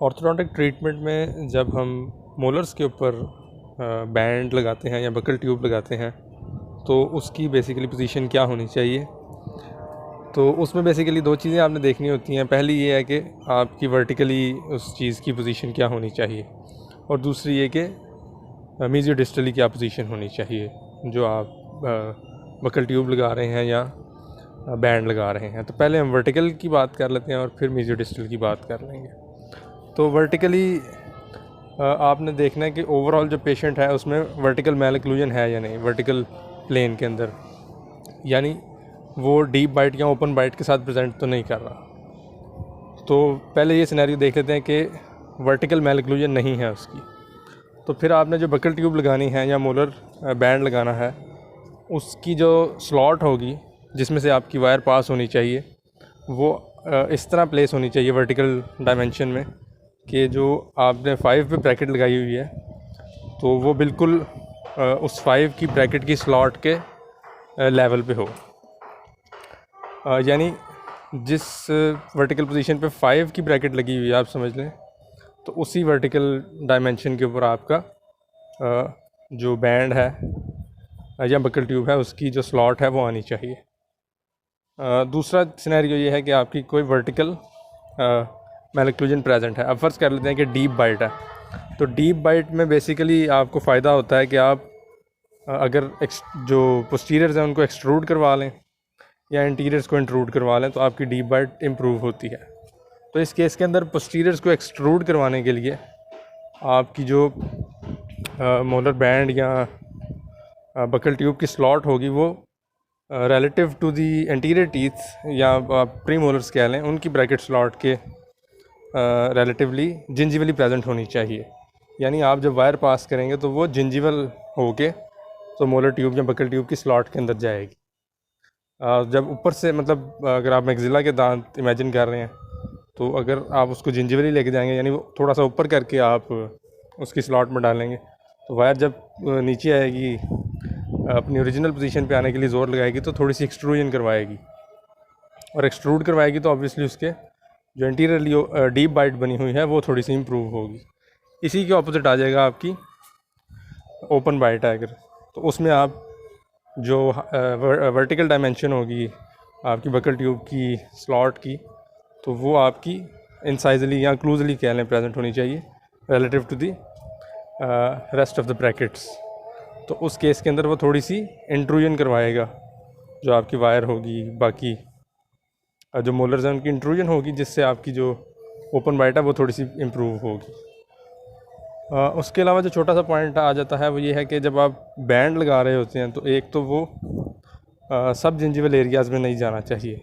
Orthodontic treatment में जब हम मोलर्स के ऊपर बैंड लगाते हैं या बकल ट्यूब लगाते हैं तो उसकी बेसिकली पोजीशन क्या होनी चाहिए। तो उसमें बेसिकली दो चीज़ें आपने देखनी होती हैं। पहली ये है कि आपकी वर्टिकली उस चीज़ की पोजीशन क्या होनी चाहिए, और दूसरी ये कि मीजियो डिस्टली क्या पोजीशन होनी चाहिए जो आप बकल ट्यूब लगा रहे हैं या बैंड लगा रहे हैं। तो पहले हम वर्टिकल की बात कर लेते हैं और फिर मीजियो डिस्टल की बात कर लेंगे। तो वर्टिकली आपने देखना है कि ओवरऑल जो पेशेंट है उसमें वर्टिकल मैलक्लूजन है या नहीं, वर्टिकल प्लेन के अंदर, यानी वो डीप बाइट या ओपन बाइट के साथ प्रेजेंट तो नहीं कर रहा। तो पहले ये सिनेरियो देख लेते हैं कि वर्टिकल मैलक्लूजन नहीं है उसकी। तो फिर आपने जो बकल ट्यूब लगानी है या मोलर बैंड लगाना है, उसकी जो स्लॉट होगी जिसमें से आपकी वायर पास होनी चाहिए वो इस तरह प्लेस होनी चाहिए वर्टिकल डायमेंशन में कि जो आपने 5 पे ब्रैकेट लगाई हुई है तो वो बिल्कुल उस 5 की ब्रैकेट की स्लॉट के लेवल पे हो। यानी जिस वर्टिकल पोजीशन पे 5 की ब्रैकेट लगी हुई है आप समझ लें, तो उसी वर्टिकल डायमेंशन के ऊपर आपका जो बैंड है या बकल ट्यूब है उसकी जो स्लॉट है वो आनी चाहिए। दूसरा सिनेरियो ये है कि आपकी कोई वर्टिकल मैलक्लूजन प्रेजेंट है। अब फ़र्ज़ कर लेते हैं कि डीप बाइट है। तो डीप बाइट में बेसिकली आपको फ़ायदा होता है कि आप अगर जो पोस्टीरियर्स हैं उनको एक्सट्रूड करवा लें या इंटीरियर्स को इंट्रूड करवा लें तो आपकी डीप बाइट इम्प्रूव होती है। तो इस केस के अंदर पोस्टीरियर्स को एक्सट्रूड करवाने के लिए आपकी जो मोलर बैंड या बकल ट्यूब की स्लॉट होगी वो relative to the anterior teeth या आप प्री मोलर्स कह लें, उनकी ब्रैकेट स्लॉट के रिलेटिवली जिंजिवली प्रेजेंट होनी चाहिए। यानी आप जब वायर पास करेंगे तो वो जिंजिवल होके तो मोलर ट्यूब या बकल ट्यूब की स्लॉट के अंदर जाएगी। जब ऊपर से मतलब अगर आप मैक्सिला के दांत इमेजिन कर रहे हैं तो अगर आप उसको जिंजिवली लेके जाएंगे, यानी वो थोड़ा सा ऊपर करके आप उसकी स्लॉट में डालेंगे, तो वायर जब नीचे आएगी अपनी ओरिजिनल पोजीशन पे आने के लिए ज़ोर लगाएगी तो थोड़ी सी एक्सट्रूजन करवाएगी, और एक्सट्रूड करवाएगी तो ऑब्वियसली उसके जो इंटीरियरली डीप बाइट बनी हुई है वो थोड़ी सी इम्प्रूव होगी। इसी के ऑपोजिट आ जाएगा आपकी ओपन बाइट है अगर, तो उसमें आप जो वर्टिकल डायमेंशन होगी आपकी बकल ट्यूब की स्लॉट की, तो वो आपकी इंसाइजली या क्लूजली कह लें प्रेजेंट होनी चाहिए relative to the rest of the brackets. तो उस केस के अंदर वो थोड़ी सी इंट्रूजन करवाएगा जो आपकी वायर होगी, बाकी जो मोलर्स हैं उनकी इंट्रूजन होगी, जिससे आपकी जो ओपन बाइट है वो थोड़ी सी इम्प्रूव होगी। उसके अलावा जो छोटा सा पॉइंट आ जाता है वो ये है कि जब आप बैंड लगा रहे होते हैं तो एक तो वो सब जिंजिवल एरियाज़ में नहीं जाना चाहिए,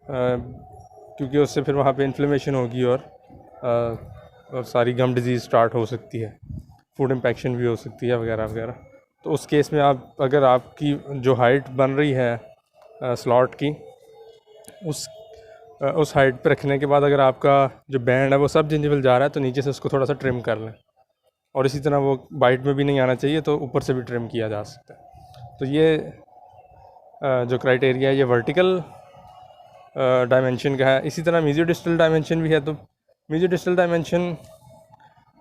क्योंकि उससे फिर वहाँ पे इन्फ्लेमेशन होगी और सारी गम डिजीज़ स्टार्ट हो सकती है, फूड इम्पेक्शन भी हो सकती है वगैरह वगैरह। तो उस केस में आप अगर आपकी जो हाइट बन रही है स्लॉट की उस हाइट पे रखने के बाद अगर आपका जो बैंड है वो सब जिंजिवल जा रहा है तो नीचे से उसको थोड़ा सा ट्रिम कर लें, और इसी तरह वो बाइट में भी नहीं आना चाहिए तो ऊपर से भी ट्रिम किया जा सकता है। तो ये जो क्राइटेरिया है ये वर्टिकल डायमेंशन का है। इसी तरह मीजियो डिस्टल डायमेंशन भी है। तो मीजियो डिस्टल डायमेंशन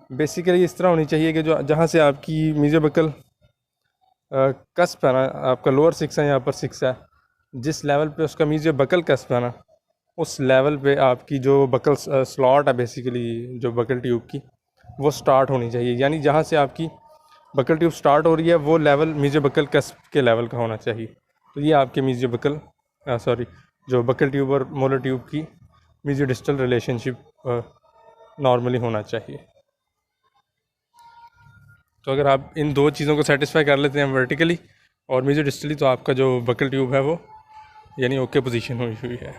बेसिकली इस तरह होनी चाहिए कि जो जहाँ से आपकी मीजियो बकल कस्प है ना, आपका लोअर 6 है या अपर 6 है, जिस लेवल पे उसका मीजियो बकल कस्प है ना, उस लेवल पे आपकी जो बकल स्लॉट है बेसिकली जो बकल ट्यूब की वो स्टार्ट होनी चाहिए। यानी जहाँ से आपकी बकल ट्यूब स्टार्ट हो रही है वो लेवल मीजियो बकल कस्प के लेवल का होना चाहिए। तो ये आपके मीजियो बकल जो बकल ट्यूब और मोलर ट्यूब की मीजियो डिस्टल रिलेशनशिप नॉर्मली होना चाहिए। तो अगर आप इन दो चीज़ों को सेटिस्फाई कर लेते हैं वर्टिकली और मीजियो डिस्टली, तो आपका जो बकल ट्यूब है वो यानी ओके पोजीशन हुई है।